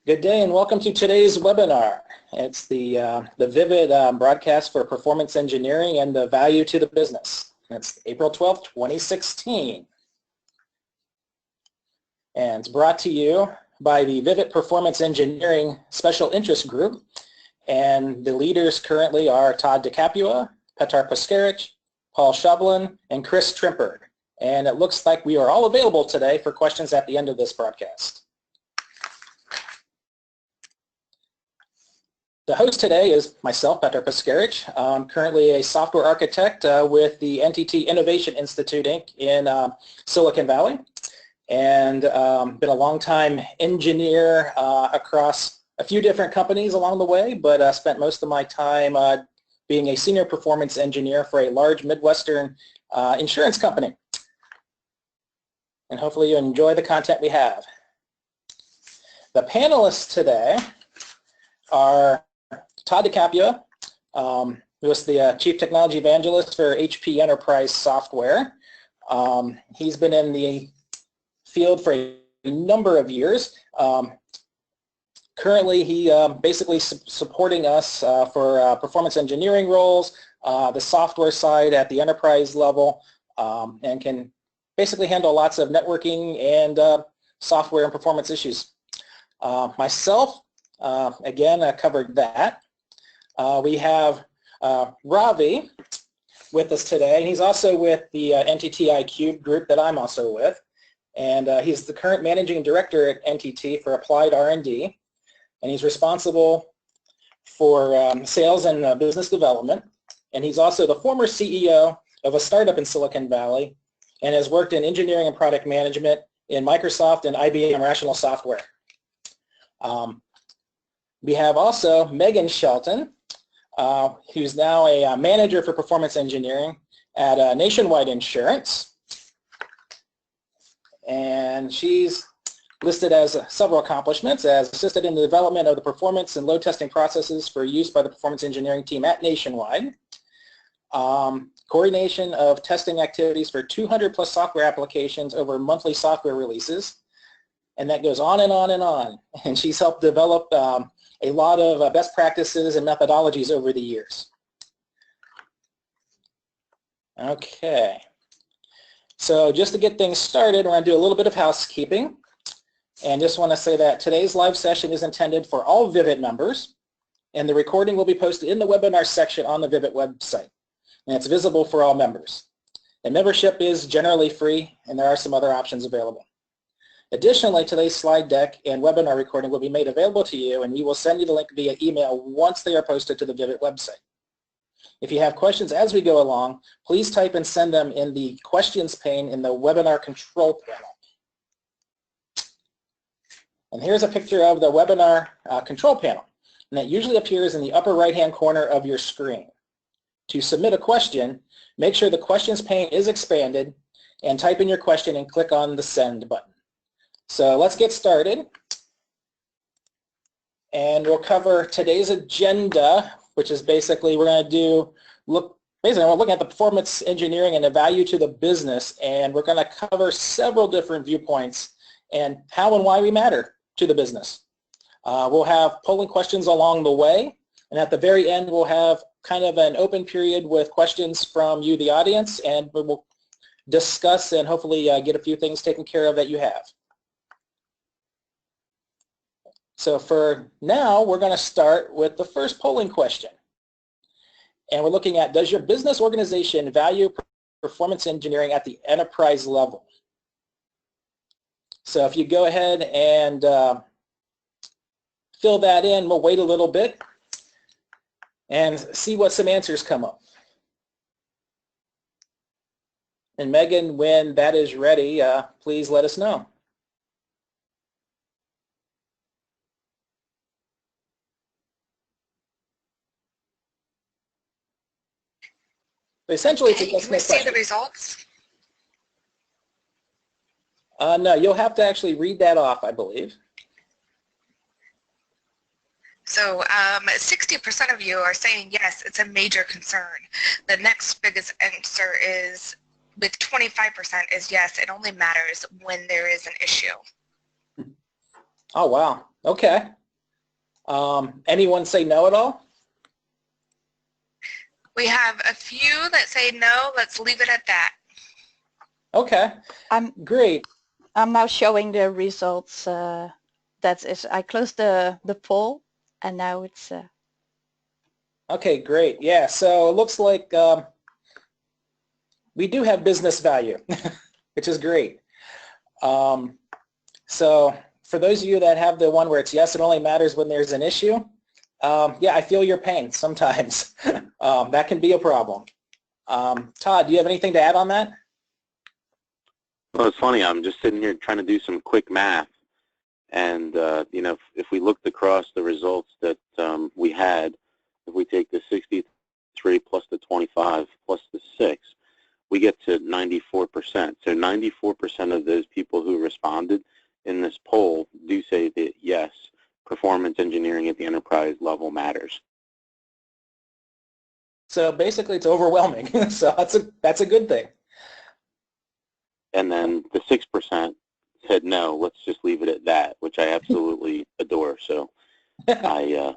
Good day and welcome to today's webinar. It's the Vivid broadcast for performance engineering and the value to the business. It's April 12th, 2016. And it's brought to you by the Vivid Performance Engineering Special Interest Group. And the leaders currently are Todd DeCapua, Petar Paskarich, Paul Shublin, and Chris Trimperd. And it looks like we are all available today for questions at the end of this broadcast. The host today is myself, Petar Paskarich. I'm currently a software architect with the NTT Innovation Institute, Inc. in Silicon Valley, and been a long-time engineer across a few different companies along the way, but spent most of my time being a senior performance engineer for a large Midwestern insurance company. And hopefully you enjoy the content we have. The panelists today are Todd DeCapua, who is the Chief Technology Evangelist for HP Enterprise Software. He's been in the field for a number of years. Currently, he basically supporting us for performance engineering roles, the software side at the enterprise level, and can basically handle lots of networking and software and performance issues. Myself, again, I covered that. We have Ravi with us today, and he's also with the NTT iCube group that I'm also with. And he's the current Managing Director at NTT for Applied R&D, and he's responsible for sales and business development. And he's also the former CEO of a startup in Silicon Valley and has worked in engineering and product management in Microsoft and IBM Rational Software. We have also Megan Shelton, who's now a manager for performance engineering at Nationwide Insurance. And she's listed as several accomplishments as assisted in the development of the performance and load testing processes for use by the performance engineering team at Nationwide. Coordination of testing activities for 200 plus software applications over monthly software releases. And that goes on and on and on. And she's helped develop a lot of best practices and methodologies over the years. Okay. So just to get things started, we're going to do a little bit of housekeeping. And just want to say that today's live session is intended for all Vivid members. And the recording will be posted in the webinar section on the Vivid website. And it's visible for all members. And membership is generally free, and there are some other options available. Additionally, today's slide deck and webinar recording will be made available to you, and we will send you the link via email once they are posted to the Vivid website. If you have questions as we go along, please type and send them in the questions pane in the webinar control panel. And here's a picture of the webinar control panel, and that usually appears in the upper right-hand corner of your screen. To submit a question, make sure the questions pane is expanded and type in your question and click on the send button. So let's get started, and we'll cover today's agenda, which is basically we're going to we're looking at the performance engineering and the value to the business, and we're going to cover several different viewpoints and how and why we matter to the business. We'll have polling questions along the way, and at the very end we'll have kind of an open period with questions from you, the audience, and we'll discuss and hopefully get a few things taken care of that you have. So for now, we're going to start with the first polling question. And we're looking at, does your business organization value performance engineering at the enterprise level? So if you go ahead and fill that in, we'll wait a little bit and see what some answers come up. And Megan, when that is ready, please let us know. Essentially, okay, can we see the results? No, you'll have to actually read that off, I believe. So 60% of you are saying yes, it's a major concern. The next biggest answer is, with 25%, is yes, it only matters when there is an issue. Oh, wow. Okay. Anyone say no at all? We have a few that say no. Let's leave it at that. Okay. Great. I'm now showing the results. I closed the poll, and now it's. Okay, great. Yeah, so it looks like we do have business value, which is great. So for those of you that have the one where it's yes, it only matters when there's an issue, yeah, I feel your pain sometimes. That can be a problem. Todd, do you have anything to add on that? Well, it's funny. I'm just sitting here trying to do some quick math, and you know, if we looked across the results that we had, if we take the 63 plus the 25 plus the 6, we get to 94%. So 94% of those people who responded in this poll do say that yes, performance engineering at the enterprise level matters. So basically, it's overwhelming. So that's a good thing. And then the 6% said no, let's just leave it at that, which I absolutely adore. So I,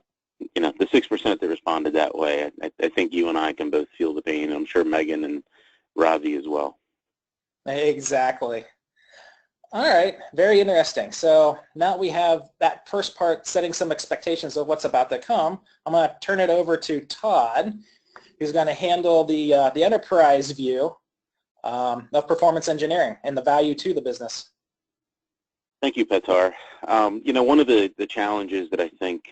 you know, the 6% that responded that way, I think you and I can both feel the pain. I'm sure Megan and Ravi as well. Exactly. All right, very interesting. So now we have that first part, setting some expectations of what's about to come. I'm going to turn it over to Todd, who's going to handle the enterprise view of performance engineering and the value to the business. Thank you, Petar. You know, one of the challenges that I think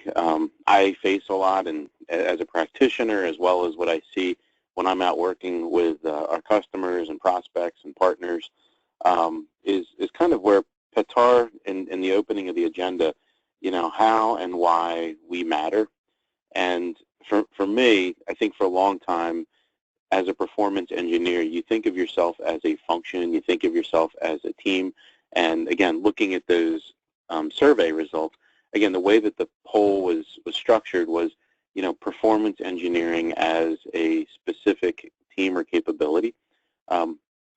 I face a lot, and as a practitioner, as well as what I see when I'm out working with our customers and prospects and partners, is kind of where Petar, in the opening of the agenda, you know, how and why we matter. And for me, I think for a long time, as a performance engineer, you think of yourself as a function, you think of yourself as a team, and again, looking at those survey results, again, the way that the poll was structured was, you know, performance engineering as a specific team or capability.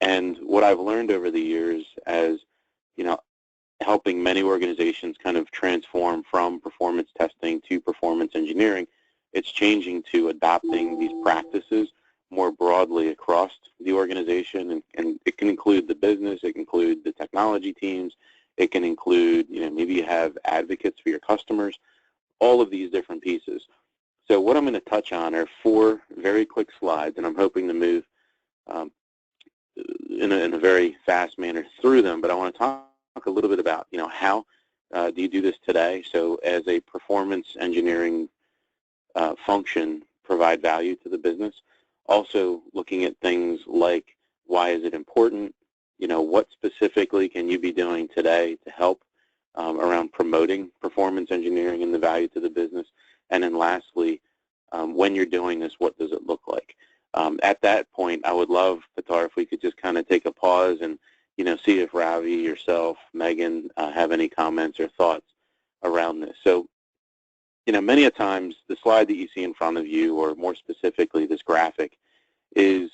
And what I've learned over the years as, you know, helping many organizations kind of transform from performance testing to performance engineering, it's changing to adopting these practices more broadly across the organization, and it can include the business, it can include the technology teams, it can include, you know, maybe you have advocates for your customers, all of these different pieces. So what I'm going to touch on are 4 very quick slides, and I'm hoping to move in a very fast manner through them, but I want to talk a little bit about, you know, how do you do this today? So as a performance engineering function, provide value to the business. Also looking at things like, why is it important? You know, what specifically can you be doing today to help around promoting performance engineering and the value to the business? And then lastly, when you're doing this, what does it look like? At that point, I would love, Petar, if we could just kind of take a pause and, you know, see if Ravi, yourself, Megan, have any comments or thoughts around this. So, you know, many a times the slide that you see in front of you, or more specifically this graphic, is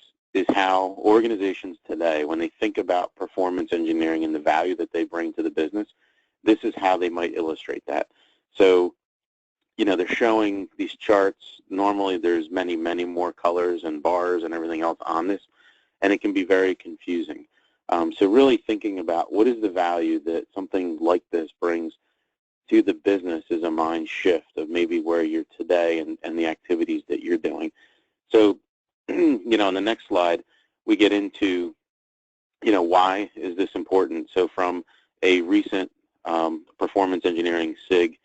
how organizations today, when they think about performance engineering and the value that they bring to the business, this is how they might illustrate that. So, you know, they're showing these charts. Normally there's many, many more colors and bars and everything else on this, and it can be very confusing. So really thinking about what is the value that something like this brings to the business is a mind shift of maybe where you're today and the activities that you're doing. So, you know, on the next slide, we get into, you know, why is this important? So from a recent performance engineering SIG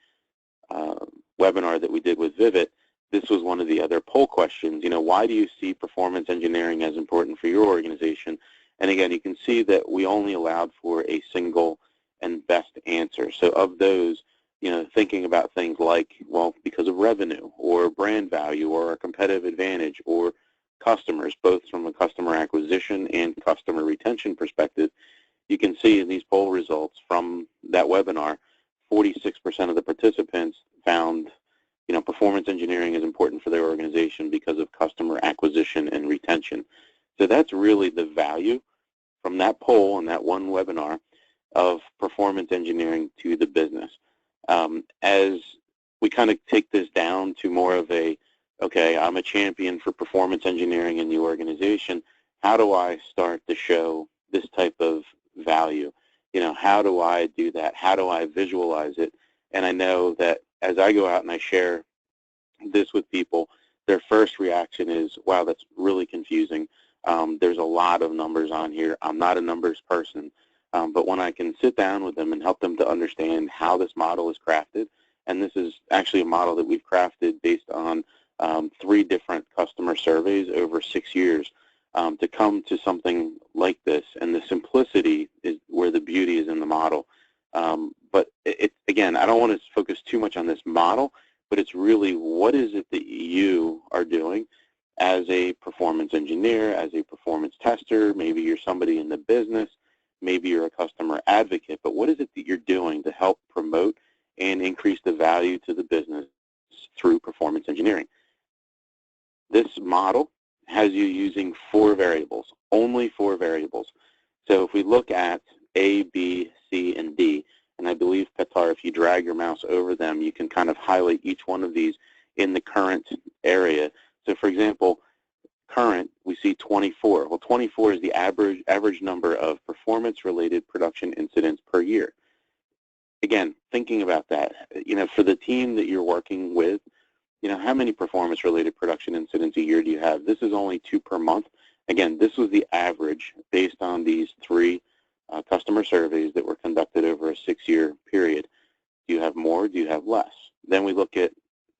webinar that we did with Vivit, this was one of the other poll questions. You know, why do you see performance engineering as important for your organization? And again, you can see that we only allowed for a single and best answer. So of those, you know, thinking about things like, well, because of revenue or brand value or a competitive advantage or customers, both from a customer acquisition and customer retention perspective, you can see in these poll results from that webinar, 46% of the participants found, you know, performance engineering is important for their organization because of customer acquisition and retention. So that's really the value from that poll and that one webinar of performance engineering to the business. As we kind of take this down to more of a, okay, I'm a champion for performance engineering in the organization, how do I start to show this type of value? You know, how do I do that? How do I visualize it? And I know that as I go out and I share this with people, their first reaction is, wow, that's really confusing. There's a lot of numbers on here. I'm not a numbers person. But when I can sit down with them and help them to understand how this model is crafted, and this is actually a model that we've crafted based on 3 different customer surveys over 6 years, to come to something like this. And the simplicity is where the beauty is in the model. But again, I don't want to focus too much on this model, but it's really what is it that you are doing as a performance engineer, as a performance tester. Maybe you're somebody in the business, maybe you're a customer advocate, but what is it that you're doing to help promote and increase the value to the business through performance engineering? This model has you using 4 variables, only 4 variables. So if we look at A, B, C, and D, and I believe, Petar, if you drag your mouse over them, you can kind of highlight each one of these in the current area. So for example, current, we see 24. Well, 24 is the average number of performance-related production incidents per year. Again, thinking about that, you know, for the team that you're working with, you know, how many performance-related production incidents a year do you have? This is only 2 per month. Again, this was the average based on these 3 customer surveys that were conducted over a 6-year period. Do you have more? Do you have less? Then we look at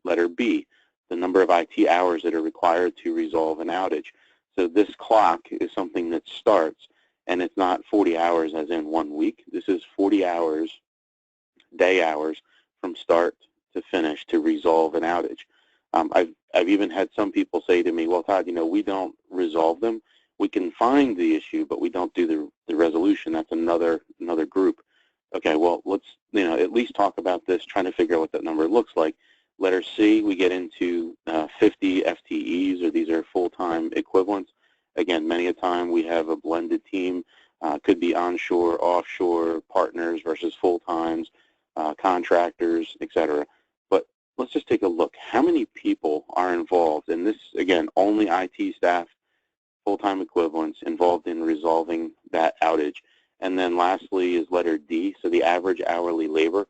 letter B, the number of IT hours that are required to resolve an outage. So this clock is something that starts, and it's not 40 hours as in 1 week. This is 40 hours, day hours, from start to finish to resolve an outage. I've even had some people say to me, well, Todd, you know, we don't resolve them. We can find the issue, but we don't do the resolution. That's another group. Okay, well, let's, you know, at least talk about this, trying to figure out what that number looks like. Letter C, we get into 50 FTEs, or these are full-time equivalents. Again, many a time we have a blended team. Could be onshore, offshore, partners versus full-times, contractors, etc. But let's just take a look. How many people are involved? And this, again, only IT staff, full-time equivalents involved in resolving that outage. And then lastly is letter D, so the average hourly labor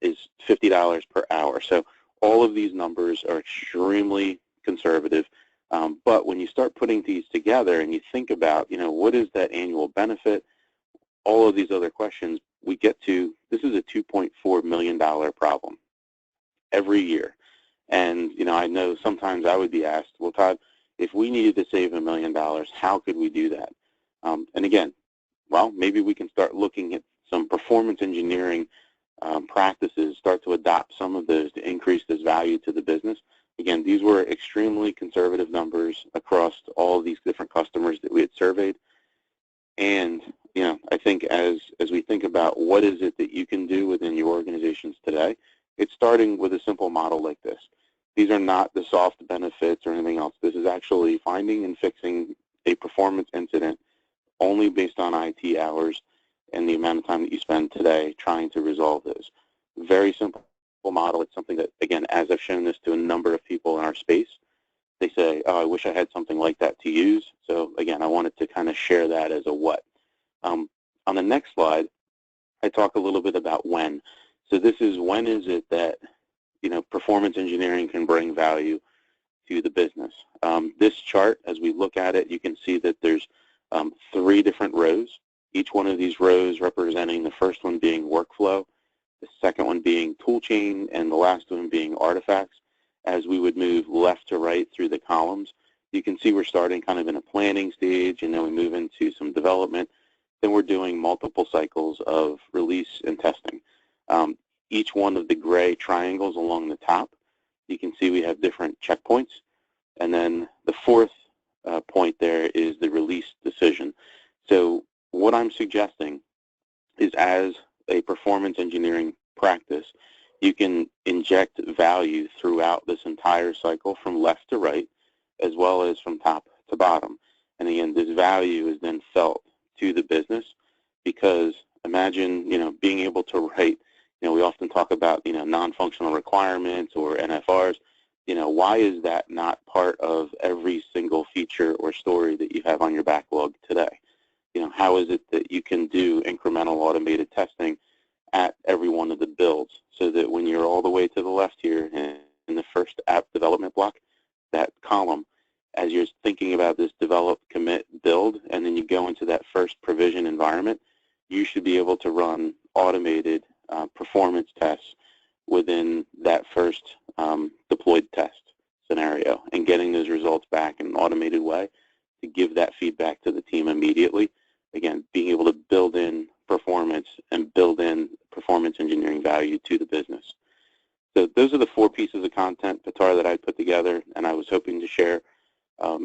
is $50 per hour. So all of these numbers are extremely conservative, but when you start putting these together and you think about, you know, what is that annual benefit, all of these other questions, we get to, this is a $2.4 million problem every year. And, you know, I know sometimes I would be asked, well, Todd, if we needed to save $1 million, how could we do that? And again, well, maybe we can start looking at some performance engineering practices, start to adopt some of those to increase this value to the business. Again, these were extremely conservative numbers across all of these different customers that we had surveyed. And, you know, I think as we think about what is it that you can do within your organizations today, it's starting with a simple model like this. These are not the soft benefits or anything else. This is actually finding and fixing a performance incident only based on IT hours and the amount of time that you spend today trying to resolve those. Very simple model. It's something that, again, as I've shown this to a number of people in our space, they say, oh, I wish I had something like that to use. So again, I wanted to kind of share that as a what. On the next slide, I talk a little bit about when. So this is when is it that, you know, performance engineering can bring value to the business. This chart, as we look at it, you can see that there's 3 different rows. Each one of these rows representing the first one being workflow, the second one being tool chain, and the last one being artifacts. As we would move left to right through the columns, you can see we're starting kind of in a planning stage, and then we move into some development. Then we're doing multiple cycles of release and testing. Each one of the gray triangles along the top, you can see we have different checkpoints. And then the 4th point there is the release decision. So what I'm suggesting is, as a performance engineering practice, you can inject value throughout this entire cycle from left to right, as well as from top to bottom. And again, this value is then felt to the business, because imagine, you know, being able to write we often talk about, non-functional requirements or NFRs. Why is that not part of every single feature or story that you have on your backlog today? How is it that you can do incremental automated testing at every one of the builds, so that when you're all the way to the left here in the first app development block, that column, as you're thinking about this develop, commit, build, and then you go into that first provision environment, you should be able to run automated performance tests within that first deployed test scenario, and getting those results back in an automated way to give that feedback to the team immediately. Again, being able to build in performance and build in performance engineering value to the business. So those are the 4 pieces of content, Pitar, that I put together, and I was hoping to share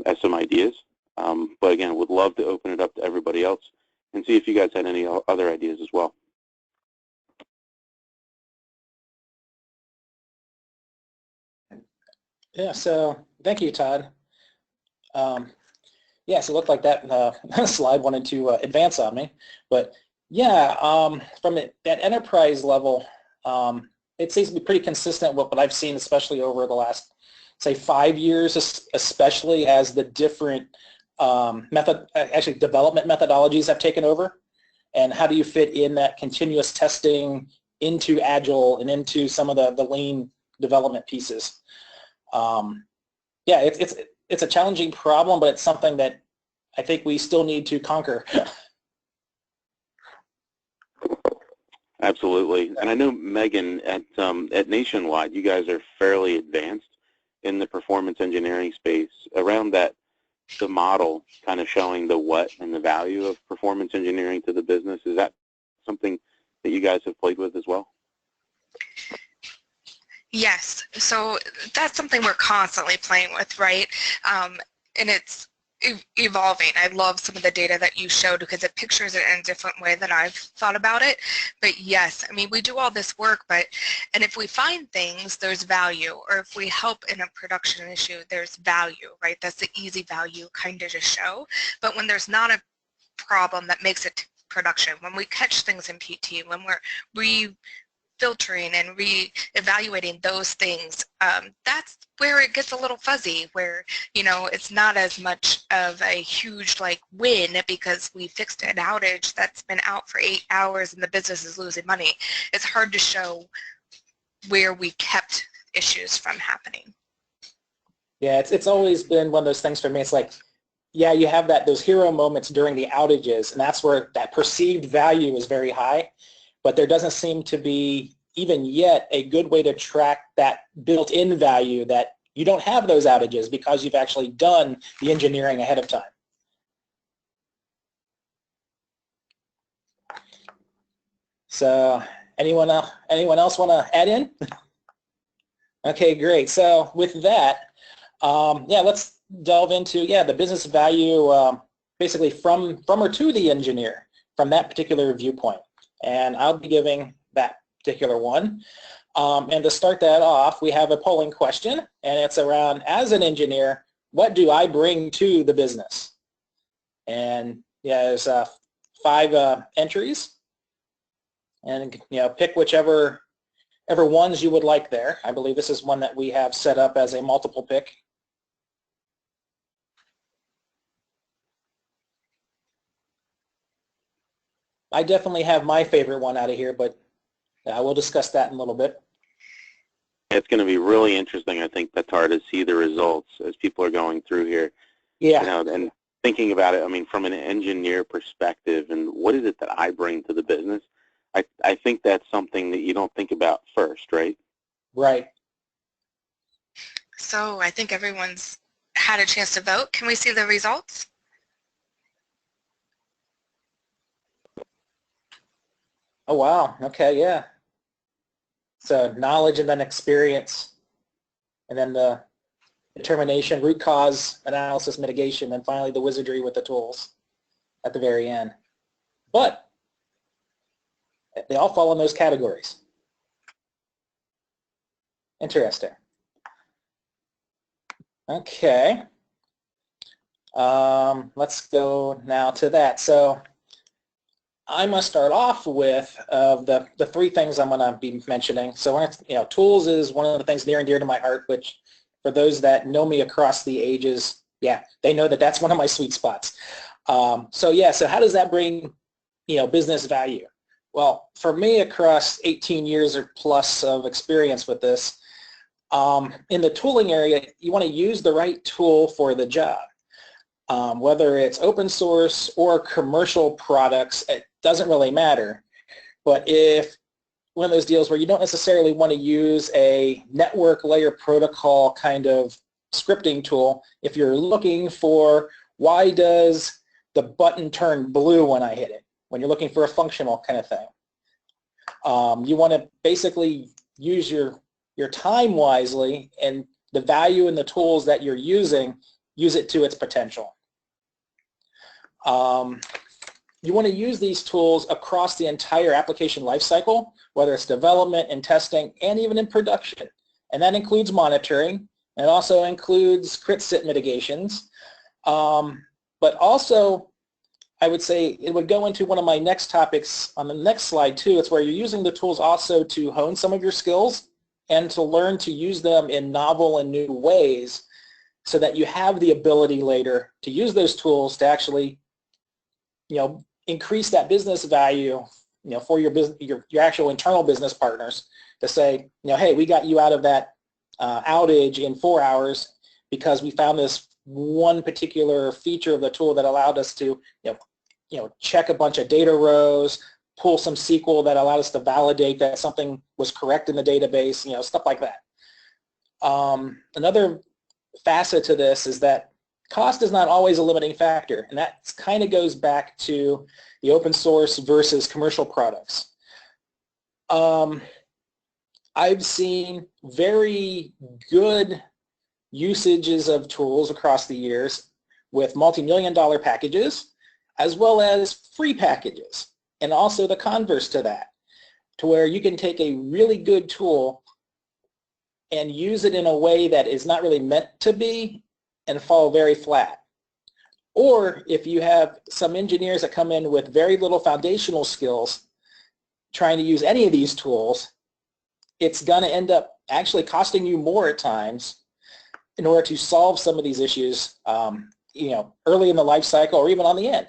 as some ideas. But again, would love to open it up to everybody else and see if you guys had any other ideas as well. Yeah, so thank you, Todd. Yeah, so it looked like that slide wanted to advance on me. But yeah, from that enterprise level, it seems to be pretty consistent with what I've seen, especially over the last, say, 5 years, especially as the different development methodologies have taken over. And how do you fit in that continuous testing into Agile and into some of the lean development pieces? Yeah, it's a challenging problem, but it's something that I think we still need to conquer. Absolutely. And I know, Megan, at Nationwide, you guys are fairly advanced in the performance engineering space around that, the model kind of showing the what and the value of performance engineering to the business. Is that something that you guys have played with as well? Yes, so that's something we're constantly playing with, right? And it's evolving. I love some of the data that you showed because it pictures it in a different way than I've thought about it. But yes, I mean, we do all this work, and if we find things, there's value, or if we help in a production issue, there's value, right? That's the easy value kind of to show. But when there's not a problem that makes it to production, when we catch things in PT, when we're filtering and re-evaluating those things, that's where it gets a little fuzzy, where it's not as much of a huge win because we fixed an outage that's been out for 8 hours and the business is losing money. It's hard to show where we kept issues from happening. Yeah, it's always been one of those things for me. It's like, yeah, you have those hero moments during the outages, and that's where that perceived value is very high. But there doesn't seem to be, even yet, a good way to track that built-in value that you don't have those outages because you've actually done the engineering ahead of time. So anyone else want to add in? Okay, great. So with that, yeah, let's delve into, the business value basically from or to the engineer from that particular viewpoint. And I'll be giving that particular one. And to start that off, we have a polling question, and it's around, as an engineer, what do I bring to the business? And there's 5 entries, and pick whichever ones you would like there. I believe this is one that we have set up as a multiple pick. I definitely have my favorite one out of here, but we'll discuss that in a little bit. It's going to be really interesting, I think, Pitar, to see the results as people are going through here. Yeah. And thinking about it, I mean, from an engineer perspective, and what is it that I bring to the business? I think that's something that you don't think about first, right? Right. So I think everyone's had a chance to vote. Can we see the results? Oh, wow. Okay, yeah. So knowledge and then experience, and then the determination, root cause, analysis, mitigation, and finally the wizardry with the tools at the very end. But they all fall in those categories. Interesting. Okay. Let's go now to that. So I must start off with the three things I'm going to be mentioning. So when tools is one of the things near and dear to my heart, which for those that know me across the ages, yeah, they know that that's one of my sweet spots. So how does that bring business value? Well, for me, across 18 years or plus of experience with this, in the tooling area, you want to use the right tool for the job. Whether it's open source or commercial products, it doesn't really matter. But if one of those deals where you don't necessarily want to use a network layer protocol kind of scripting tool, if you're looking for why does the button turn blue when I hit it, when you're looking for a functional kind of thing, you want to basically use your time wisely, and the value in the tools that you're using, use it to its potential. You want to use these tools across the entire application lifecycle, whether it's development and testing and even in production. And that includes monitoring, and it also includes crit sit mitigations. But also, I would say it would go into one of my next topics on the next slide too. It's where you're using the tools also to hone some of your skills and to learn to use them in novel and new ways, so that you have the ability later to use those tools to actually increase that business value for your business, your actual internal business partners, to say, hey, we got you out of that outage in 4 hours because we found this one particular feature of the tool that allowed us to check a bunch of data rows, pull some SQL that allowed us to validate that something was correct in the database, stuff like that. Another facet to this is that cost is not always a limiting factor, and that kind of goes back to the open source versus commercial products. I've seen very good usages of tools across the years with multi-million-dollar packages, as well as free packages, and also the converse to that, to where you can take a really good tool and use it in a way that is not really meant to be and fall very flat. Or if you have some engineers that come in with very little foundational skills trying to use any of these tools, it's going to end up actually costing you more at times in order to solve some of these issues early in the life cycle or even on the end.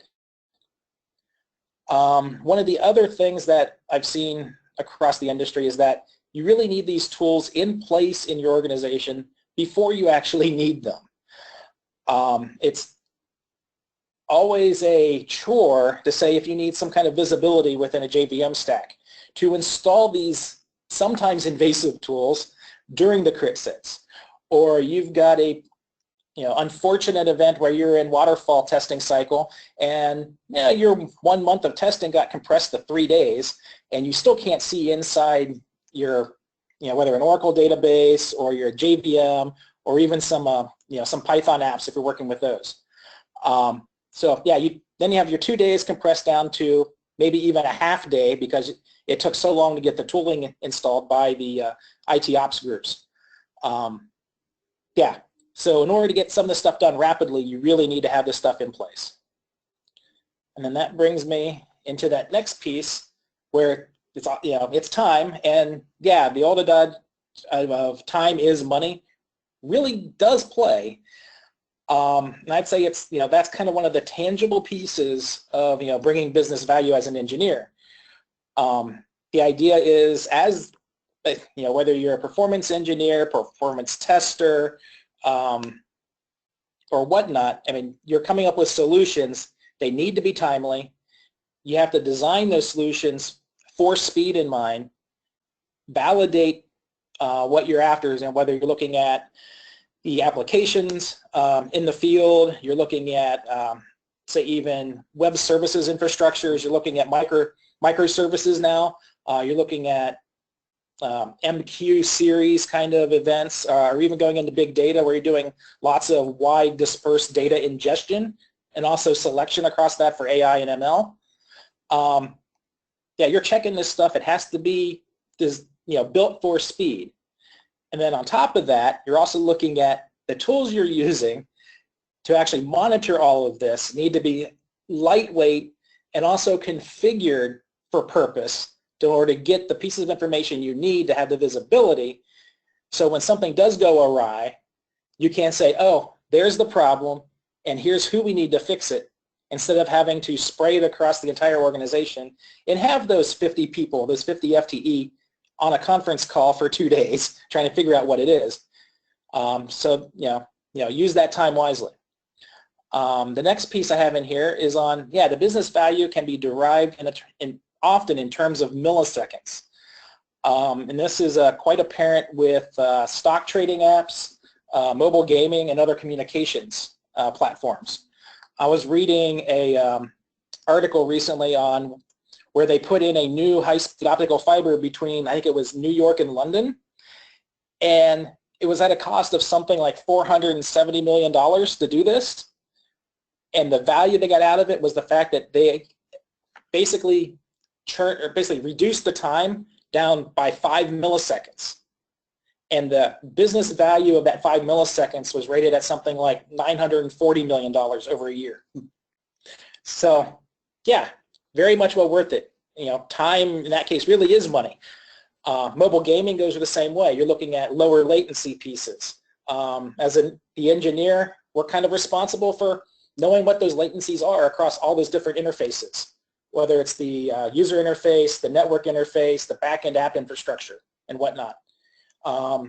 One of the other things that I've seen across the industry is that you really need these tools in place in your organization before you actually need them. It's always a chore to say, if you need some kind of visibility within a JVM stack, to install these sometimes invasive tools during the crit sits. Or you've got a unfortunate event where you're in waterfall testing cycle, and your 1 month of testing got compressed to 3 days, and you still can't see inside your whether an Oracle database or your JVM, or even some Python apps if you're working with those. Then you have your 2 days compressed down to maybe even a half day because it took so long to get the tooling installed by the IT ops groups. So in order to get some of this stuff done rapidly, you really need to have this stuff in place. And then that brings me into that next piece where it's time, and the old adage of time is money really does play. And I'd say it's that's kind of one of the tangible pieces of bringing business value as an engineer. The idea is, as whether you're a performance engineer, performance tester, or whatnot, I mean, you're coming up with solutions. They need to be timely. You have to design those solutions for speed in mind, validate what you're after, and whether you're looking at the applications in the field, you're looking at, say, even web services infrastructures, you're looking at microservices now, you're looking at MQ series kind of events, or even going into big data where you're doing lots of wide dispersed data ingestion and also selection across that for AI and ML. You're checking this stuff. It has to be built for speed. And then on top of that, you're also looking at the tools you're using to actually monitor all of this need to be lightweight and also configured for purpose in order to get the pieces of information you need to have the visibility. So when something does go awry, you can't say, oh, there's the problem, and here's who we need to fix it, instead of having to spray it across the entire organization and have those 50 people, those 50 FTE, on a conference call for 2 days trying to figure out what it is. So use that time wisely. The next piece I have in here is on, the business value can be derived often in terms of milliseconds. And this is quite apparent with stock trading apps, mobile gaming, and other communications platforms. I was reading a article recently on where they put in a new high-speed optical fiber between, I think it was New York and London, and it was at a cost of something like $470 million to do this. And the value they got out of it was the fact that they basically reduced the time down by 5 milliseconds. And the business value of that 5 milliseconds was rated at something like $940 million over a year. So yeah, very much well worth it. Time in that case really is money. Mobile gaming goes the same way. You're looking at lower latency pieces. As the engineer, we're kind of responsible for knowing what those latencies are across all those different interfaces, whether it's the user interface, the network interface, the back-end app infrastructure, and whatnot. I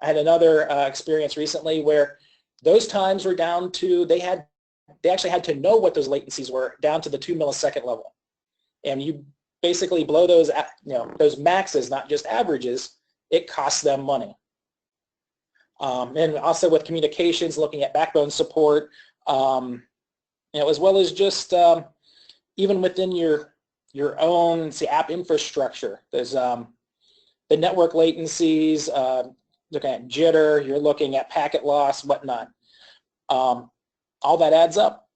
had another experience recently where those times were down to, they actually had to know what those latencies were down to the 2 millisecond level. And you basically blow those, those maxes, not just averages, it costs them money. And also with communications, looking at backbone support, as well as just even within your own, say, app infrastructure. There's the network latencies, looking at jitter, you're looking at packet loss, whatnot. All that adds up.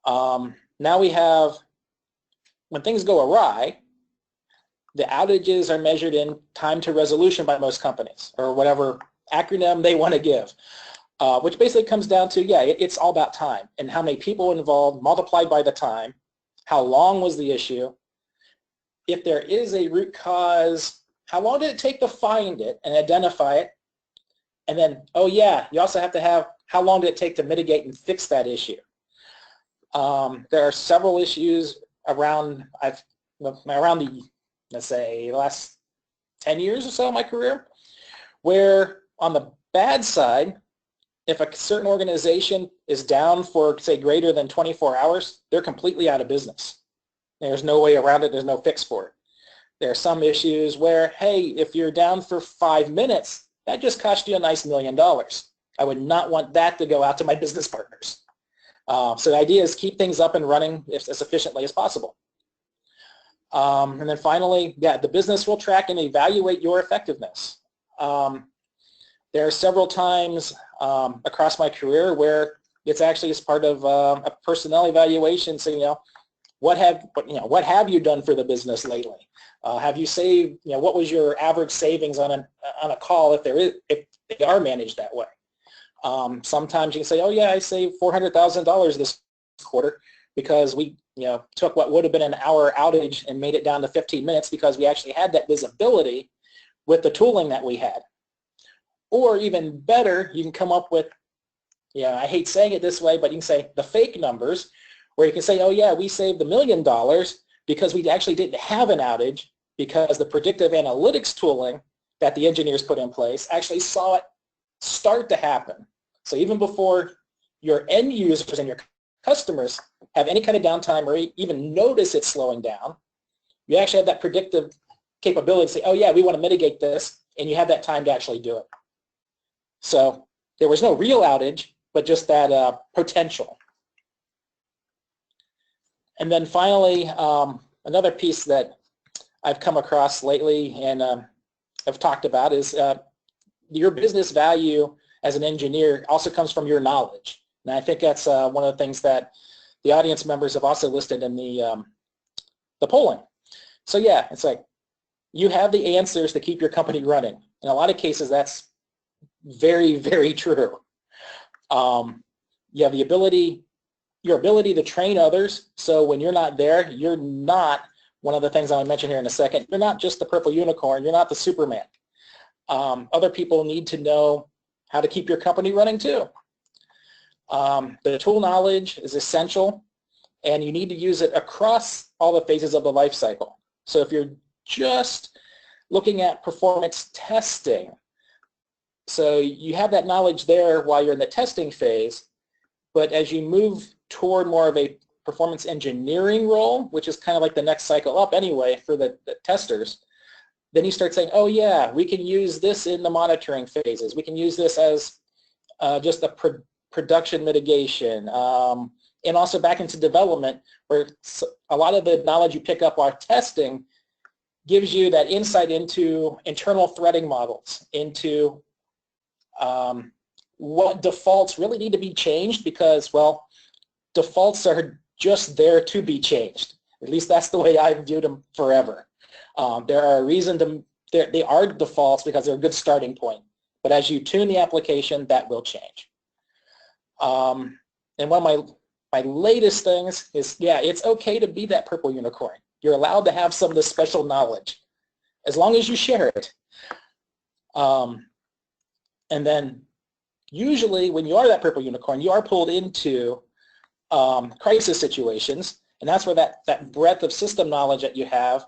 Now we have, when things go awry, the outages are measured in time to resolution by most companies, or whatever acronym they want to give, which basically comes down to, it's all about time and how many people involved multiplied by the time, how long was the issue, if there is a root cause, how long did it take to find it and identify it, and then, you also have to have how long did it take to mitigate and fix that issue. There are several issues around the, let's say, last 10 years or so of my career, where on the bad side, if a certain organization is down for, say, greater than 24 hours, they're completely out of business. There's no way around it. There's no fix for it. There are some issues where, hey, if you're down for 5 minutes, that just cost you a nice $1 million. I would not want that to go out to my business partners. So the idea is keep things up and running as efficiently as possible. And then finally, the business will track and evaluate your effectiveness. There are several times across my career where it's actually as part of a personnel evaluation, saying, what have you done for the business lately? Have you saved? What was your average savings on a call if they are managed that way? Sometimes you can say, I saved $400,000 this quarter because we took what would have been an hour outage and made it down to 15 minutes because we actually had that visibility with the tooling that we had. Or even better, you can come up with, I hate saying it this way, but you can say the fake numbers, where you can say, we saved $1 million because we actually didn't have an outage because the predictive analytics tooling that the engineers put in place actually saw it start to happen. So even before your end users and your customers have any kind of downtime or even notice it slowing down, you actually have that predictive capability to say, we want to mitigate this, and you have that time to actually do it. So there was no real outage, but just that potential. And then finally, another piece that I've come across lately and I've talked about is your business value as an engineer also comes from your knowledge. And I think that's one of the things that the audience members have also listed in the polling. So it's like you have the answers to keep your company running. In a lot of cases, that's very, very true. You have the ability your ability to train others, so when you're not there, you're not, one of the things I'm going to mention here in a second, you're not just the purple unicorn, you're not the Superman. Other people need to know how to keep your company running too. The tool knowledge is essential, and you need to use it across all the phases of the life cycle. So if you're just looking at performance testing, so you have that knowledge there while you're in the testing phase, but as you move toward more of a performance engineering role, which is kind of like the next cycle up anyway for the testers, then you start saying, oh yeah, we can use this in the monitoring phases. We can use this as just a production mitigation, and also back into development, where a lot of the knowledge you pick up while testing gives you that insight into internal threading models, into what defaults really need to be changed, because, well, defaults are just there to be changed. At least that's the way I've viewed them forever. There are a reason to, they are defaults because they're a good starting point. But as you tune the application, that will change. And one of my latest things is, yeah, it's okay to be that purple unicorn. You're allowed to have some of the special knowledge, as long as you share it. And then usually when you are that purple unicorn, you are pulled into crisis situations, and that's where that breadth of system knowledge that you have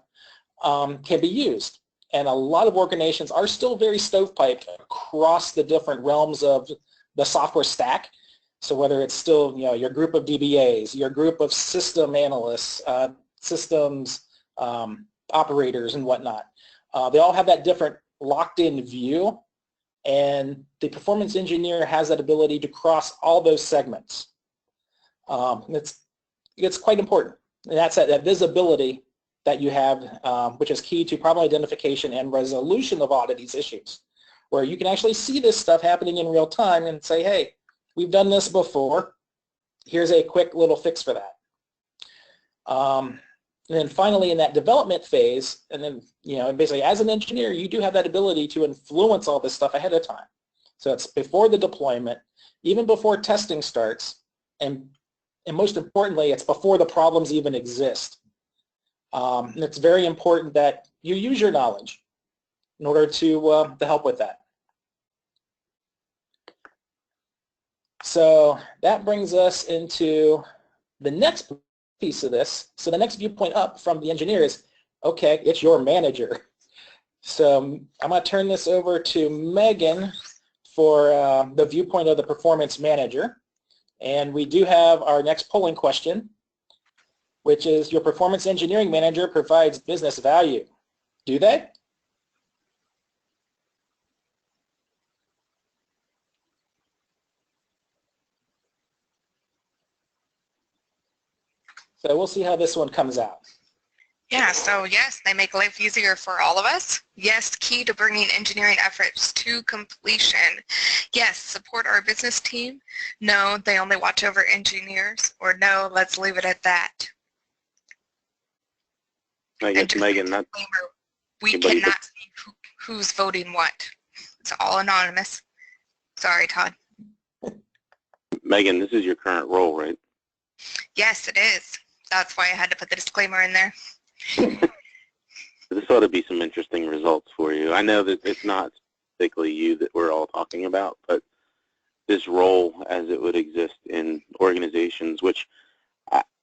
can be used. And a lot of organizations are still very stovepiped across the different realms of the software stack. So whether it's still, you know, your group of DBAs, your group of system analysts, systems operators and whatnot, they all have that different locked-in view, and the performance engineer has that ability to cross all those segments. It's quite important, and that's that visibility that you have, which is key to problem identification and resolution of all of these issues, where you can actually see this stuff happening in real time and say, hey, we've done this before. Here's a quick little fix for that. And then finally, in that development phase, and then, you know, basically as an engineer, you do have that ability to influence all this stuff ahead of time. So it's before the deployment, even before testing starts, and most importantly, it's before the problems even exist. And it's very important that you use your knowledge in order to help with that. So that brings us into the next piece of this. So the next viewpoint up from the engineer is, okay, it's your manager. So I'm going to turn this over to Megan for the viewpoint of the performance manager. And we do have our next polling question, which is, your performance engineering manager provides business value. Do they? So we'll see how this one comes out. Yeah, so yes, they make life easier for all of us. Yes, key to bringing engineering efforts to completion. Yes, support our business team. No, they only watch over engineers. Or no, let's leave it at that. I guess, Megan, that we cannot see who's voting what. It's all anonymous. Sorry, Todd. Megan, this is your current role, right? Yes, it is. That's why I had to put the disclaimer in there. This ought to be some interesting results for you. I know that it's not particularly you that we're all talking about, but this role as it would exist in organizations, which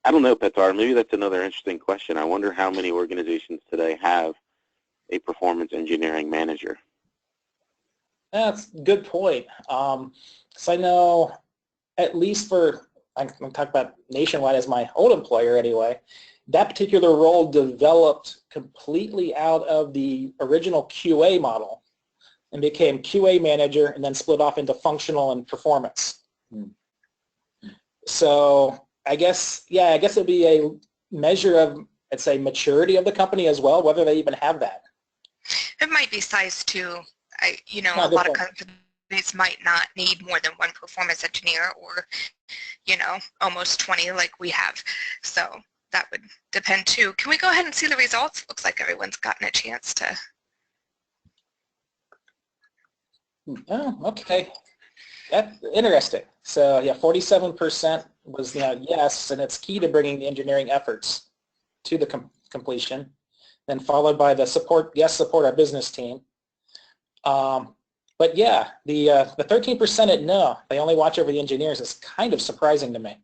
I don't know, Petar, maybe that's another interesting question. I wonder how many organizations today have a performance engineering manager. That's a good point. So I know, at least for, I'm going to talk about Nationwide as my old employer anyway, that particular role developed completely out of the original QA model and became QA manager and then split off into functional and performance. So I guess, yeah, I guess it'd be a measure of, I'd say, maturity of the company as well, whether they even have that. It might be size too. You know, No, a lot of point. companies might not need more than one performance engineer, or, you know, almost 20 like we have. So that would depend too. Can we go ahead and see the results? Looks like everyone's gotten a chance to. Oh, okay. That's interesting. So yeah, 47% was yes, and it's key to bringing the engineering efforts to the completion. Then followed by the support, yes, support our business team. But yeah, the 13% at no, they only watch over the engineers is kind of surprising to me.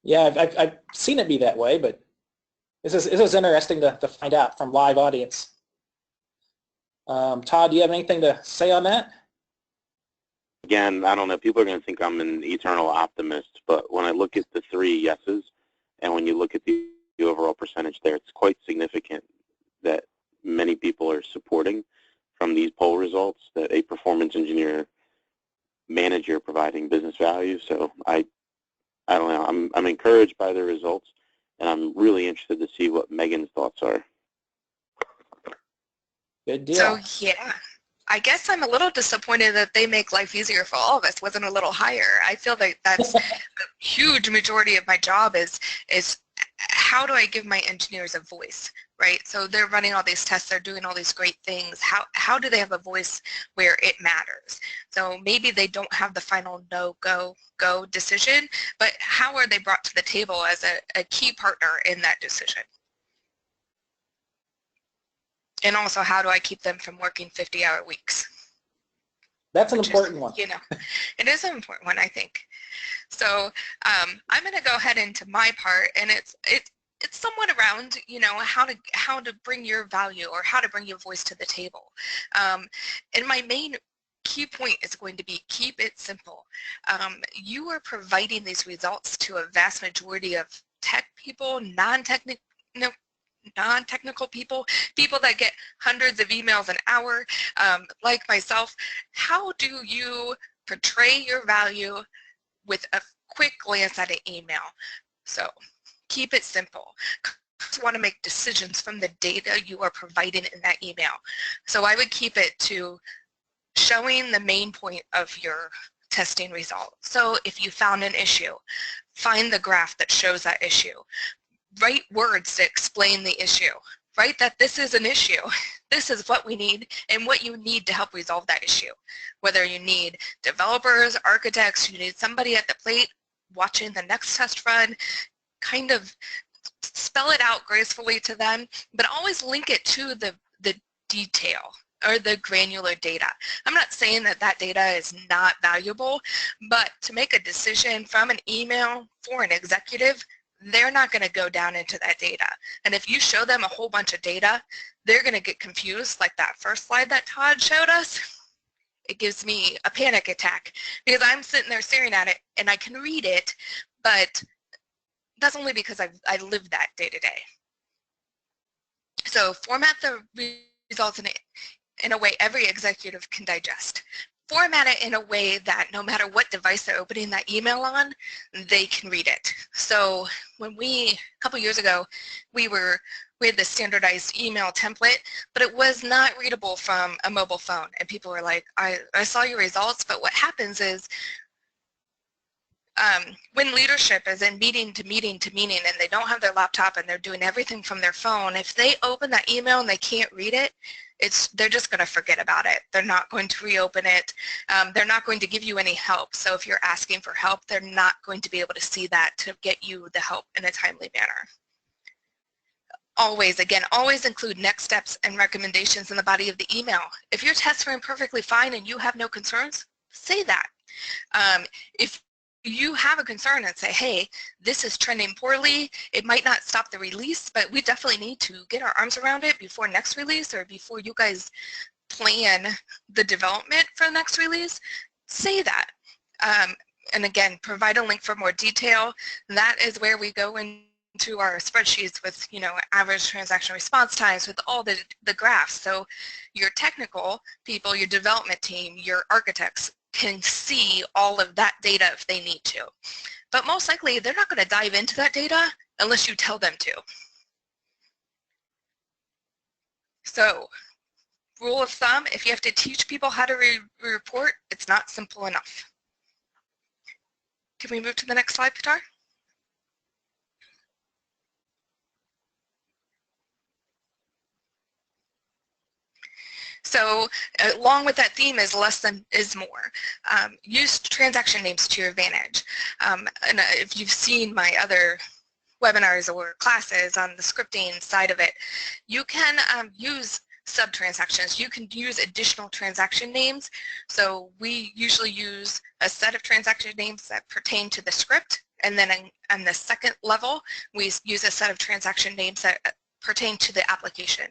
Yeah, I've seen it be that way, but this is interesting to find out from live audience. Todd, do you have anything to say on that? Again, I don't know, people are going to think I'm an eternal optimist, but when I look at the 3 yeses, and when you look at the overall percentage there, it's quite significant that many people are supporting from these poll results that a performance engineer manager providing business value. So I don't know, I'm encouraged by the results, and I'm really interested to see what Megan's thoughts are. Good deal. So yeah, I guess I'm a little disappointed that they make life easier for all of us wasn't a little higher. I feel like that's a huge majority of my job is how do I give my engineers a voice, right? So they're running all these tests, they're doing all these great things. How do they have a voice where it matters? So maybe they don't have the final no, go decision, but how are they brought to the table as a key partner in that decision? And also, how do I keep them from working 50-hour weeks? That's an important one. You know, it is an important one, I think. So I'm going to go ahead into my part, and it's somewhat around, you know, how to bring your value or how to bring your voice to the table. And my main key point is going to be keep it simple. You are providing these results to a vast majority of tech people, non-technical people that get hundreds of emails an hour, like myself. How do you portray your value with a quick glance at an email? So keep it simple. You want to make decisions from the data you are providing in that email. So I would keep it to showing the main point of your testing result. So if you found an issue, find the graph that shows that issue. Write words to explain the issue. Write that this is an issue. This is what we need and what you need to help resolve that issue. Whether you need developers, architects, you need somebody at the plate watching the next test run, kind of spell it out gracefully to them, but always link it to the detail or the granular data. I'm not saying that that data is not valuable, but to make a decision from an email for an executive, they're not going to go down into that data. And if you show them a whole bunch of data, they're going to get confused, like that first slide that Todd showed us. It gives me a panic attack because I'm sitting there staring at it and I can read it, but that's only because I live that day to day. So format the results in a way every executive can digest. Format it in a way that no matter what device they're opening that email on, they can read it. So when a couple years ago, we had this standardized email template, but it was not readable from a mobile phone. And people were like, I saw your results, but what happens is when leadership is in meeting to meeting to meeting and they don't have their laptop and they're doing everything from their phone, if they open that email and they can't read it, they're just going to forget about it. They're not going to reopen it. They're not going to give you any help. So if you're asking for help, they're not going to be able to see that to get you the help in a timely manner. Always include next steps and recommendations in the body of the email. If your tests ran perfectly fine and you have no concerns, say that. If you have a concern and say, hey, this is trending poorly, it might not stop the release, but we definitely need to get our arms around it before next release or before you guys plan the development for the next release, say that. And again, provide a link for more detail. That is where we go into our spreadsheets with, you know, average transaction response times with all the graphs. So your technical people, your development team, your architects can see all of that data if they need to. But most likely, they're not going to dive into that data unless you tell them to. So, rule of thumb, if you have to teach people how to report, it's not simple enough. Can we move to the next slide, Pitar? So along with that theme is less than is more. Use transaction names to your advantage. And if you've seen my other webinars or classes on the scripting side of it, you can use sub-transactions. You can use additional transaction names. So we usually use a set of transaction names that pertain to the script, and then on the second level, we use a set of transaction names that pertain to the application.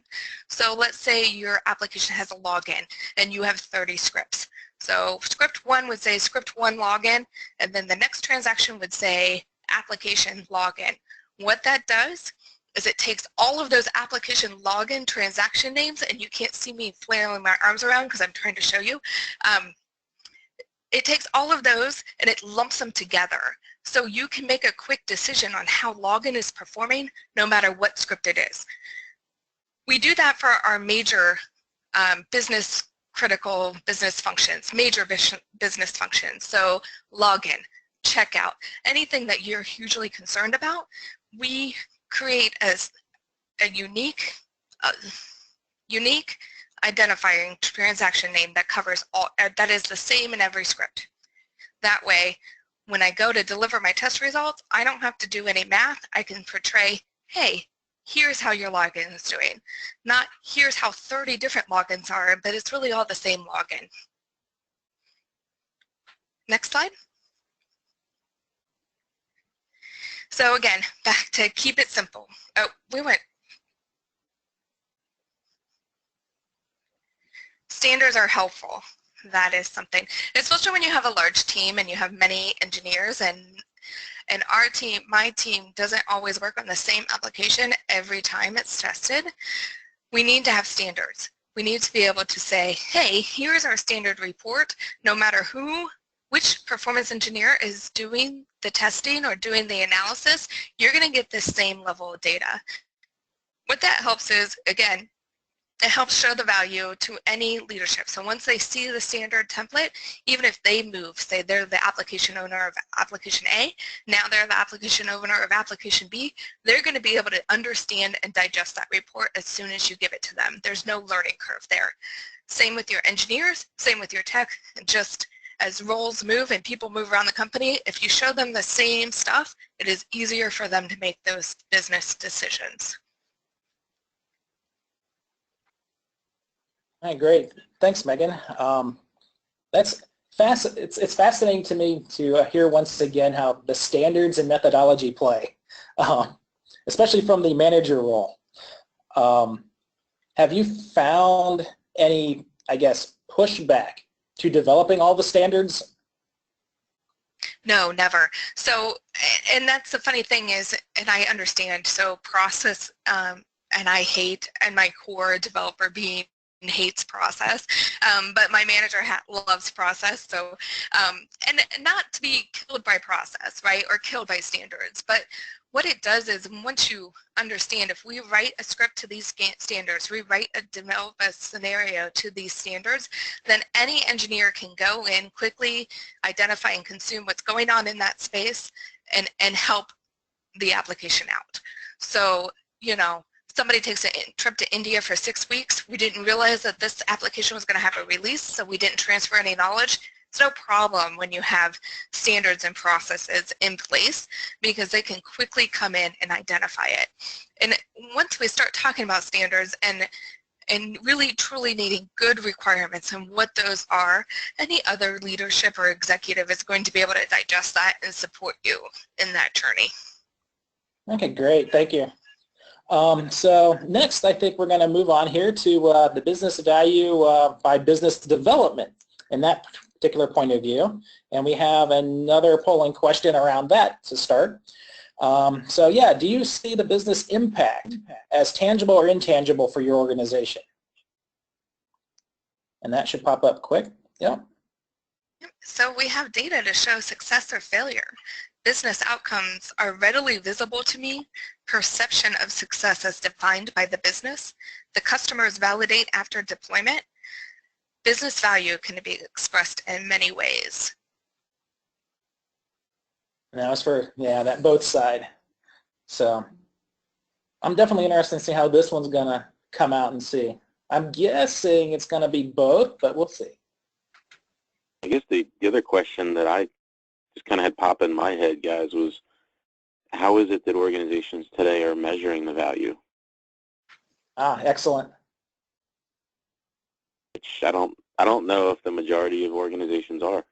So let's say your application has a login and you have 30 scripts. So script 1 would say script 1 login, and then the next transaction would say application login. What that does is it takes all of those application login transaction names, and you can't see me flailing my arms around because I'm trying to show you. It takes all of those and it lumps them together. So you can make a quick decision on how login is performing no matter what script it is. We do that for our major business critical business functions, major business functions. So login, checkout, anything that you're hugely concerned about, we create as a unique identifying transaction name that covers all, that is the same in every script. That way, when I go to deliver my test results, I don't have to do any math. I can portray, hey, here's how your login is doing. Not here's how 30 different logins are, but it's really all the same login. Next slide. So again, back to keep it simple. Oh, we went. Standards are helpful. That is something, especially when you have a large team and you have many engineers, and our team, my team, doesn't always work on the same application every time it's tested. We need to have standards. We need to be able to say, hey, here's our standard report, no matter which performance engineer is doing the testing or doing the analysis, you're going to get the same level of data. What that helps is, again, it helps show the value to any leadership. So once they see the standard template, even if they move, say they're the application owner of application A, now they're the application owner of application B, they're going to be able to understand and digest that report as soon as you give it to them. There's no learning curve there. Same with your engineers, same with your tech. Just as roles move and people move around the company, if you show them the same stuff, it is easier for them to make those business decisions. All right, great. Thanks, Megan. It's fascinating to me to hear once again how the standards and methodology play, especially from the manager role. Have you found any, I guess, pushback to developing all the standards? No, never. So, and that's the funny thing is, and I understand, so process, and I hate, and my core developer being hates process, but my manager loves process. So, and not to be killed by process, right, or killed by standards, but what it does is once you understand, if we write a script to these standards, we develop a scenario to these standards, then any engineer can go in, quickly identify and consume what's going on in that space and help the application out. So, you know, somebody takes a trip to India for 6 weeks. We didn't realize that this application was going to have a release, so we didn't transfer any knowledge. It's no problem when you have standards and processes in place because they can quickly come in and identify it. And once we start talking about standards and really truly needing good requirements and what those are, any other leadership or executive is going to be able to digest that and support you in that journey. Okay, great. Thank you. So next, I think we're going to move on here to the business value by business development in that particular point of view. And we have another polling question around that to start. So yeah, do you see the business impact as tangible or intangible for your organization? And that should pop up quick. Yep. So we have data to show success or failure. Business outcomes are readily visible to me. Perception of success as defined by the business. The customers validate after deployment. Business value can be expressed in many ways. And that was for, yeah, that both side. So I'm definitely interested in seeing how this one's going to come out and see. I'm guessing it's going to be both, but we'll see. I guess the other question that I just kind of had pop in my head, guys, was how is it that organizations today are measuring the value? Excellent. Which I don't know if the majority of organizations are.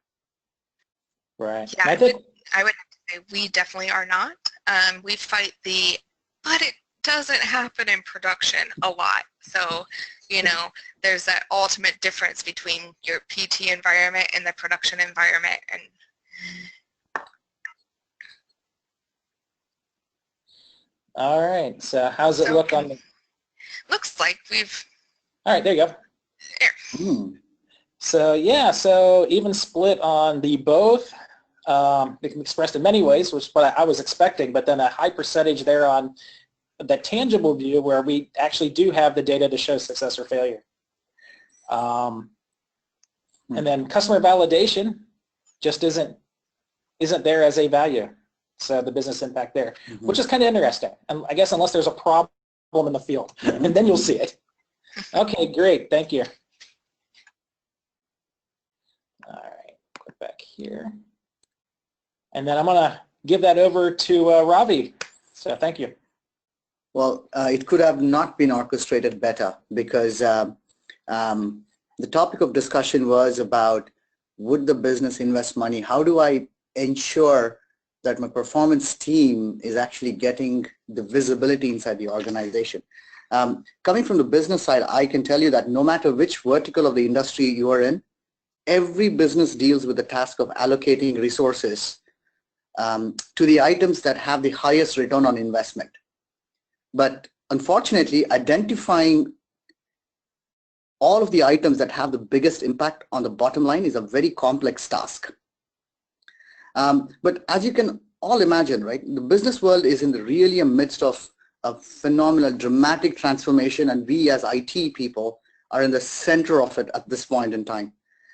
Right. Yeah, I would have to say we definitely are not. We fight but it doesn't happen in production a lot. So, you know, there's that ultimate difference between your PT environment and the production environment. And all right. So how's it look on the... Looks like we've... All right, there you go. There. So yeah, so even split on the both. It can be expressed in many ways, which is what I was expecting, but then a high percentage there on the tangible view where we actually do have the data to show success or failure. And then customer validation just isn't there as a value. So the business impact there, which is kind of interesting. And I guess unless there's a problem in the field, and then you'll see it. Okay, great. Thank you. All right, click back here. And then I'm going to give that over to Ravi. So thank you. Well, it could have not been orchestrated better because the topic of discussion was about would the business invest money? How do I ensure that my performance team is actually getting the visibility inside the organization? Coming from the business side, I can tell you that no matter which vertical of the industry you are in, every business deals with the task of allocating resources to the items that have the highest return on investment. But unfortunately, identifying all of the items that have the biggest impact on the bottom line is a very complex task. But as you can all imagine, right, the business world is in the really midst of a phenomenal, dramatic transformation, and we as IT people are in the center of it at this point in time.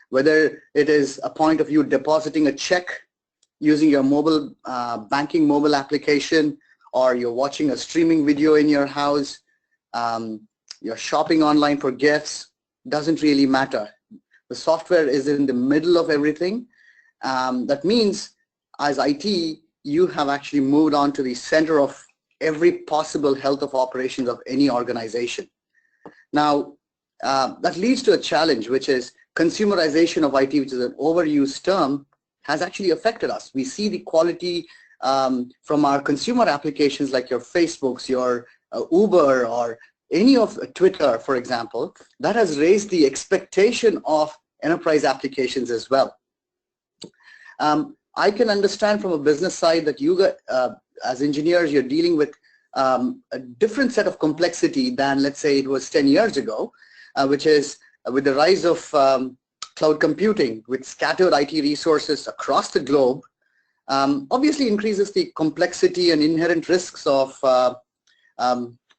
Whether it is a point of you depositing a check using your mobile banking mobile application, or you're watching a streaming video in your house, you're shopping online for gifts, doesn't really matter. The software is in the middle of everything. That means as IT, you have actually moved on to the center of every possible health of operations of any organization. Now, that leads to a challenge, which is consumerization of IT, which is an overused term, has actually affected us. We see the quality from our consumer applications like your Facebooks, your Uber, or any of Twitter, for example, that has raised the expectation of enterprise applications as well. I can understand from a business side that you as engineers, you're dealing with a different set of complexity than, let's say, it was 10 years ago, which is with the rise of cloud computing, with scattered IT resources across the globe, obviously increases the complexity and inherent risks of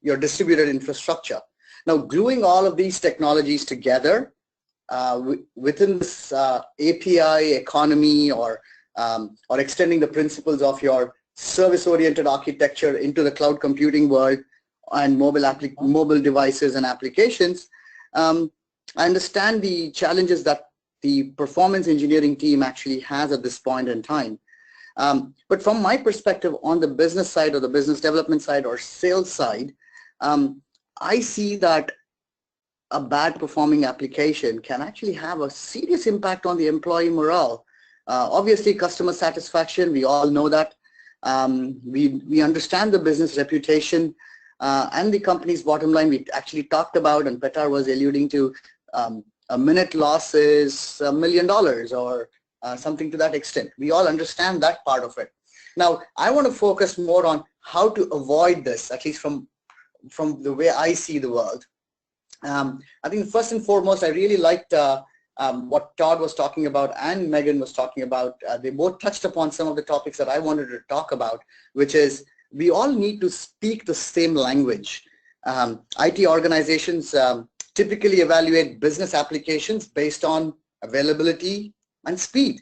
your distributed infrastructure. Now, gluing all of these technologies together within this API economy, or extending the principles of your service-oriented architecture into the cloud computing world and mobile devices and applications, I understand the challenges that the performance engineering team actually has at this point in time. But from my perspective on the business side or the business development side or sales side, I see that a bad performing application can actually have a serious impact on the employee morale. Obviously, customer satisfaction, we all know that. We understand the business reputation and the company's bottom line. We actually talked about, and Petar was alluding to, a minute loss is $1 million or something to that extent. We all understand that part of it. Now, I want to focus more on how to avoid this, at least from the way I see the world. I think first and foremost, I really liked what Todd was talking about and Megan was talking about. They both touched upon some of the topics that I wanted to talk about, which is we all need to speak the same language. IT organizations typically evaluate business applications based on availability and speed.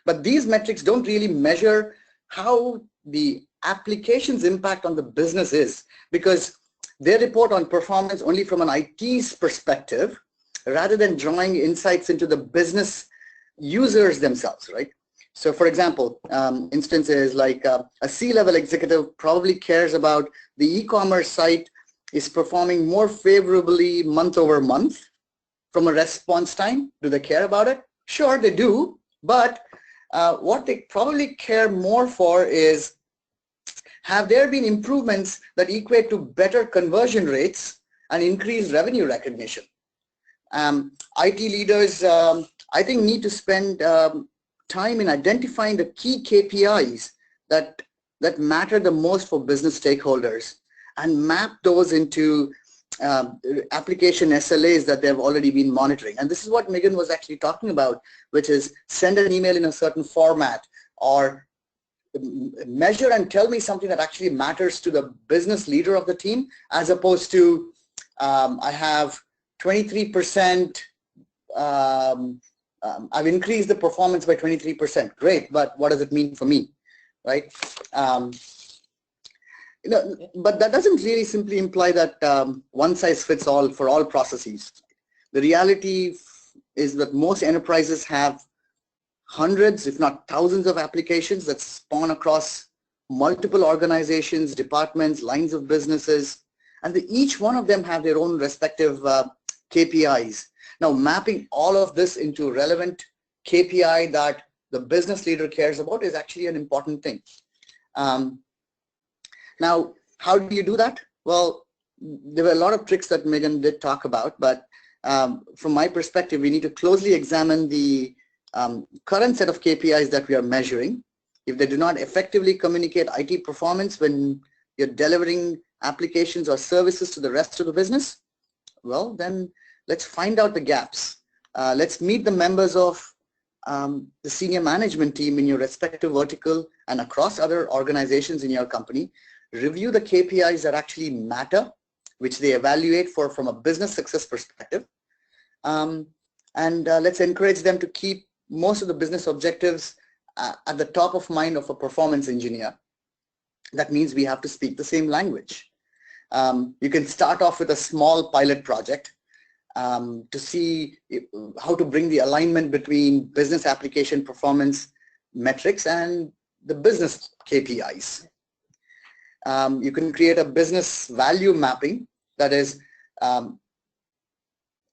But these metrics don't really measure how the application's impact on the business is, because they report on performance only from an IT's perspective, rather than drawing insights into the business users themselves, right? So for example, instances like a C-level executive probably cares about the e-commerce site is performing more favorably month over month from a response time. Do they care about it? Sure, they do. But what they probably care more for is, have there been improvements that equate to better conversion rates and increased revenue recognition? IT leaders, I think, need to spend time in identifying the key KPIs that matter the most for business stakeholders and map those into application SLAs that they've already been monitoring. And this is what Megan was actually talking about, which is send an email in a certain format, or measure and tell me something that actually matters to the business leader of the team, as opposed to I have 23%, I've increased the performance by 23%. Great, but what does it mean for me, right? You know, but that doesn't really simply imply that one size fits all for all processes. The reality is that most enterprises have hundreds, if not thousands, of applications that spawn across multiple organizations, departments, lines of businesses, and each one of them have their own respective KPIs. Now, mapping all of this into relevant KPI that the business leader cares about is actually an important thing. Now, how do you do that? Well, there were a lot of tricks that Megan did talk about, but from my perspective, we need to closely examine the current set of KPIs that we are measuring. If they do not effectively communicate IT performance when you're delivering applications or services to the rest of the business, well, then let's find out the gaps. Let's meet the members of the senior management team in your respective vertical and across other organizations in your company. Review the KPIs that actually matter, which they evaluate from a business success perspective. And let's encourage them to keep most of the business objectives at the top of mind of a performance engineer. That means we have to speak the same language. You can start off with a small pilot project to see how to bring the alignment between business application performance metrics and the business KPIs. You can create a business value mapping, that is,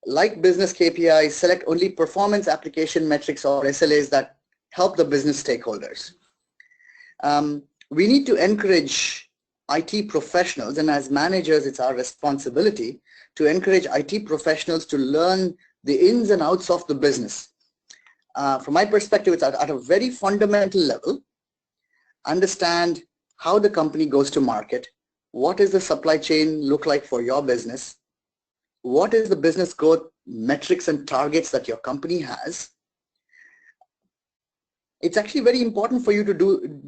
like business KPIs, select only performance application metrics or SLAs that help the business stakeholders. We need to encourage IT professionals, and as managers, it's our responsibility to encourage IT professionals to learn the ins and outs of the business. From my perspective, it's at a very fundamental level. Understand how the company goes to market. What does the supply chain look like for your business? What is the business growth metrics and targets that your company has? It's actually very important for you to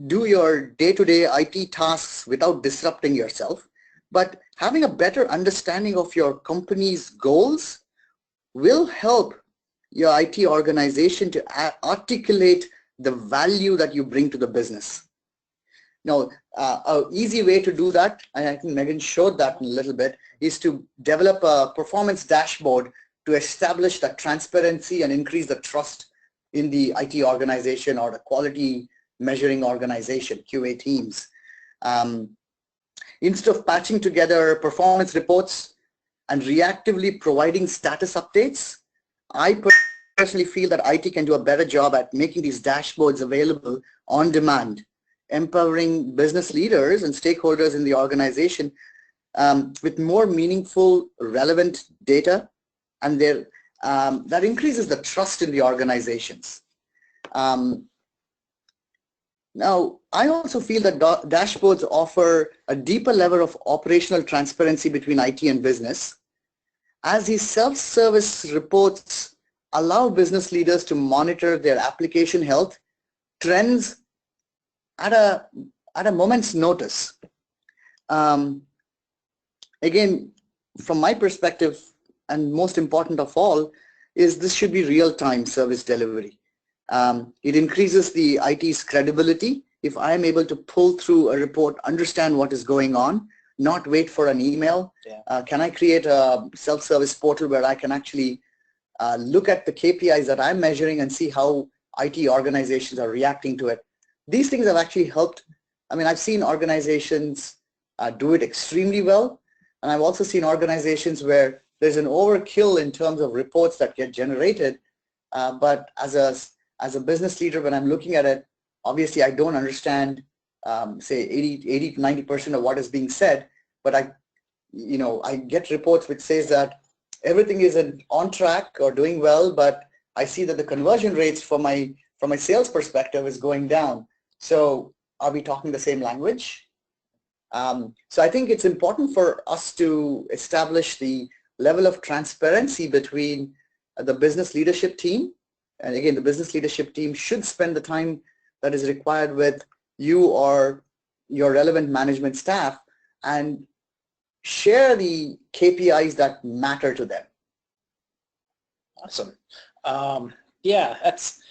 do your day-to-day IT tasks without disrupting yourself. But having a better understanding of your company's goals will help your IT organization to articulate the value that you bring to the business. Now, an easy way to do that, and I think Megan showed that in a little bit, is to develop a performance dashboard to establish that transparency and increase the trust in the IT organization or the quality measuring organization, QA teams. Instead of patching together performance reports and reactively providing status updates, I personally feel that IT can do a better job at making these dashboards available on demand, empowering business leaders and stakeholders in the organization with more meaningful, relevant data, and that increases the trust in the organizations. Now, I also feel that dashboards offer a deeper level of operational transparency between IT and business, as these self-service reports allow business leaders to monitor their application health trends at a moment's notice. Again, from my perspective, and most important of all, is this should be real-time service delivery. It increases the IT's credibility if I am able to pull through a report, understand what is going on, not wait for an email? Yeah. Can I create a self-service portal where I can actually look at the KPIs that I'm measuring and see how IT organizations are reacting to it? These things have actually helped. I mean, I've seen organizations do it extremely well, and I've also seen organizations where there's an overkill in terms of reports that get generated, but as a business leader, when I'm looking at it, obviously I don't understand, say 80 to 90% of what is being said, but I get reports which says that everything is on track or doing well, but I see that the conversion rates from a sales perspective is going down. So are we talking the same language? So I think it's important for us to establish the level of transparency between the business leadership team. And again, the business leadership team should spend the time that is required with you or your relevant management staff and share the KPIs that matter to them. Awesome. Yeah, that's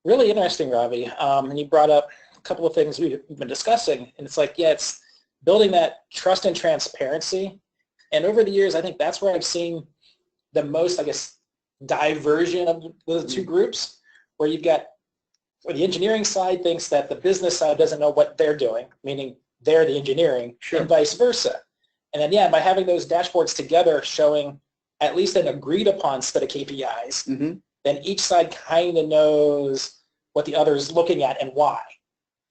really interesting, Ravi. And you brought up a couple of things we've been discussing, and it's like, yeah, it's building that trust and transparency. And over the years, I think that's where I've seen the most, I guess, diversion of the two groups, where you've got, where the engineering side thinks that the business side doesn't know what they're doing, meaning they're the engineering, Sure. and vice versa. And then, yeah, by having those dashboards together showing at least an agreed upon set of KPIs, then each side kind of knows what the other is looking at and why.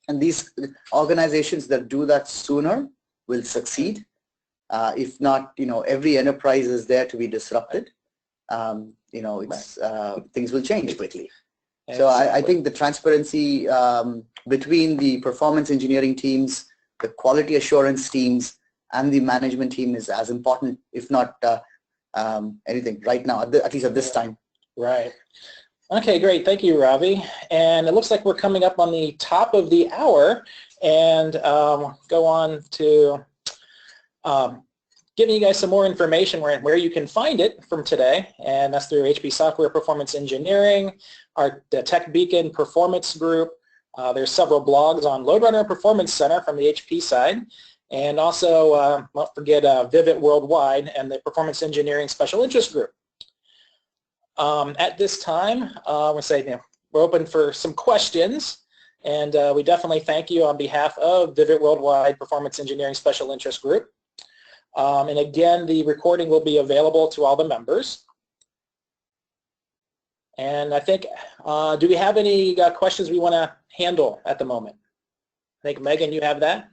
And these organizations that do that sooner will succeed. If not, every enterprise is there to be disrupted. Things will change quickly. So I think the transparency between the performance engineering teams, the quality assurance teams, and the management team is as important, if not anything right now, at least at this time. Right. Okay, great. Thank you, Ravi. And it looks like we're coming up on the top of the hour, and go on to giving you guys some more information where you can find it from today, and that's through HP Software Performance Engineering, the Tech Beacon Performance Group. There's several blogs on LoadRunner Performance Center from the HP side, and also, don't forget Vivint Worldwide and the Performance Engineering Special Interest Group. At this time, we'll say we're open for some questions, and we definitely thank you on behalf of Vivint Worldwide Performance Engineering Special Interest Group. And again, the recording will be available to all the members. And I think, do we have any questions we want to handle at the moment? I think, Megan, you have that?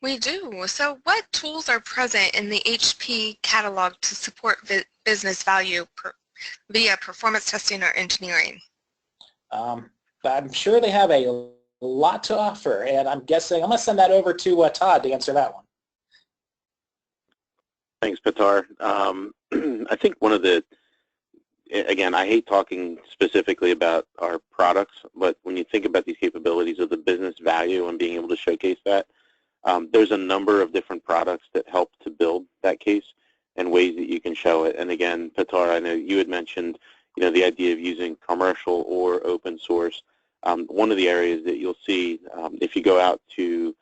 We do. So what tools are present in the HP catalog to support business value via performance testing or engineering? I'm sure they have a lot to offer, and I'm guessing I'm going to send that over to Todd to answer that one. Thanks, Pitar. I think one of the, again, I hate talking specifically about our products, but when you think about these capabilities of the business value and being able to showcase that, there's a number of different products that help to build that case and ways that you can show it. And again, Pitar, I know you had mentioned, the idea of using commercial or open source. One of the areas that you'll see, if you go out to,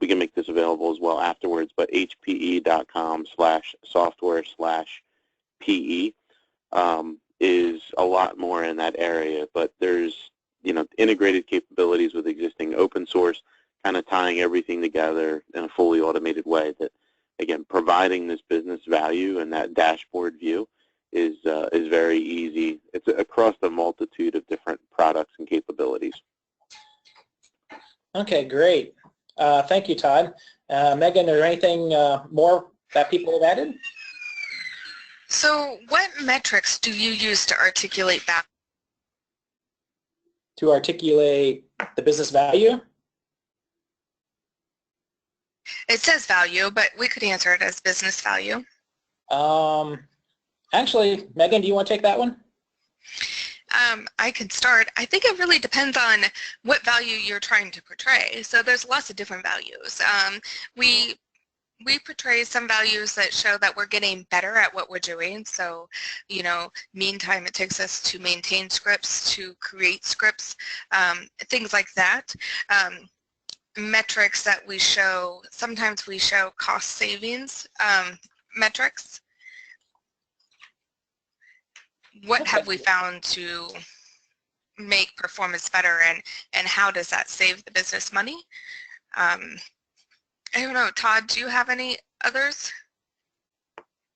we can make this available as well afterwards, but hpe.com/software/PE is a lot more in that area. But there's, integrated capabilities with existing open source, kind of tying everything together in a fully automated way that, again, providing this business value and that dashboard view is very easy. It's across a multitude of different products and capabilities. Okay, great. Thank you, Todd. Megan, is there anything more that people have added? So what metrics do you use to articulate that? To articulate the business value? It says value, but we could answer it as business value. Actually, Megan, do you want to take that one? I can start. I think it really depends on what value you're trying to portray. So there's lots of different values. We portray some values that show that we're getting better at what we're doing. So, mean time it takes us to maintain scripts, to create scripts, things like that. metrics that we show, sometimes we show cost savings metrics. What have we found to make performance better, and how does that save the business money? I don't know, Todd, do you have any others?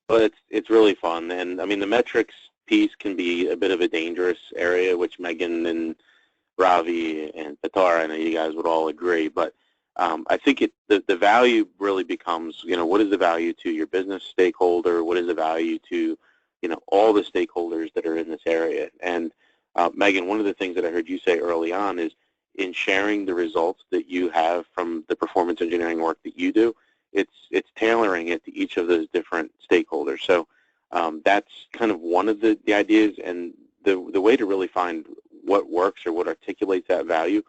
Well, it's really fun, and I mean the metrics piece can be a bit of a dangerous area, which Megan and Ravi and Petar, I know you guys would all agree, but I think the value really becomes, what is the value to your business stakeholder? What is the value to, all the stakeholders that are in this area? And Megan, one of the things that I heard you say early on is in sharing the results that you have from the performance engineering work that you do, it's tailoring it to each of those different stakeholders. So that's kind of one of the ideas, and the way to really find what works or what articulates that value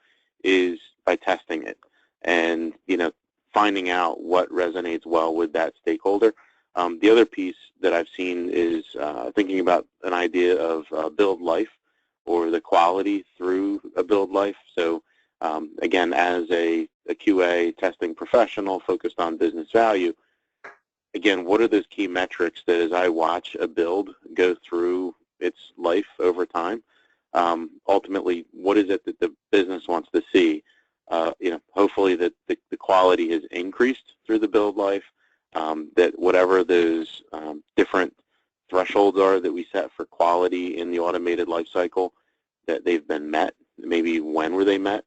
is by testing it and finding out what resonates well with that stakeholder. The other piece that I've seen is thinking about an idea of build life, or the quality through a build life. So again, as a QA testing professional focused on business value, again, what are those key metrics that as I watch a build go through its life over time, ultimately, what is it that the business wants to see? Hopefully that the quality has increased through the build life, that whatever those different thresholds are that we set for quality in the automated life cycle, that they've been met, maybe when were they met,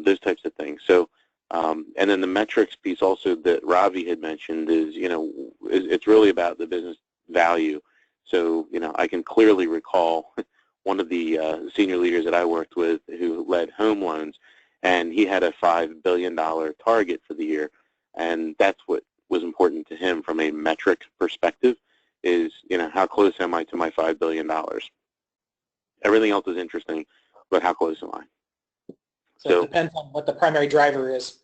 those types of things. So, and then the metrics piece also that Ravi had mentioned is, it's really about the business value. So, I can clearly recall one of the senior leaders that I worked with who led home loans, and he had a $5 billion target for the year, and that's what was important to him from a metric perspective is, how close am I to my $5 billion? Everything else is interesting, but how close am I? So it depends on what the primary driver is.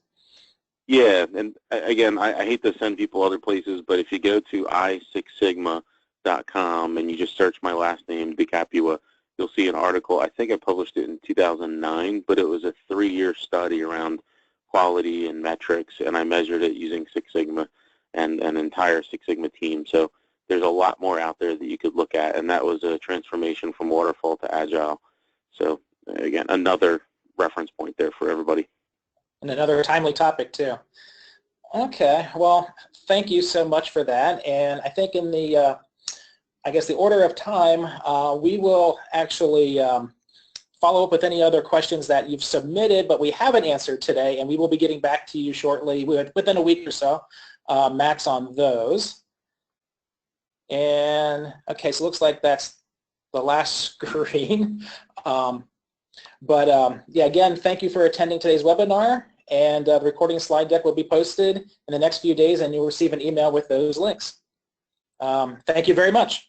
Yeah, and again, I hate to send people other places, but if you go to i6sigma.com and you just search my last name, DeCapua, you'll see an article. I think I published it in 2009, but it was a 3-year study around quality and metrics, and I measured it using Six Sigma and an entire Six Sigma team. So there's a lot more out there that you could look at, and that was a transformation from waterfall to agile. So again, another reference point there for everybody. And another timely topic too. Okay, well, thank you so much for that. And I think in the, I guess the order of time, we will actually follow up with any other questions that you've submitted, but we haven't answered today, and we will be getting back to you shortly, within a week or so, max on those. And okay, so it looks like that's the last screen. Yeah, again, thank you for attending today's webinar, and the recording slide deck will be posted in the next few days, and you'll receive an email with those links. Thank you very much.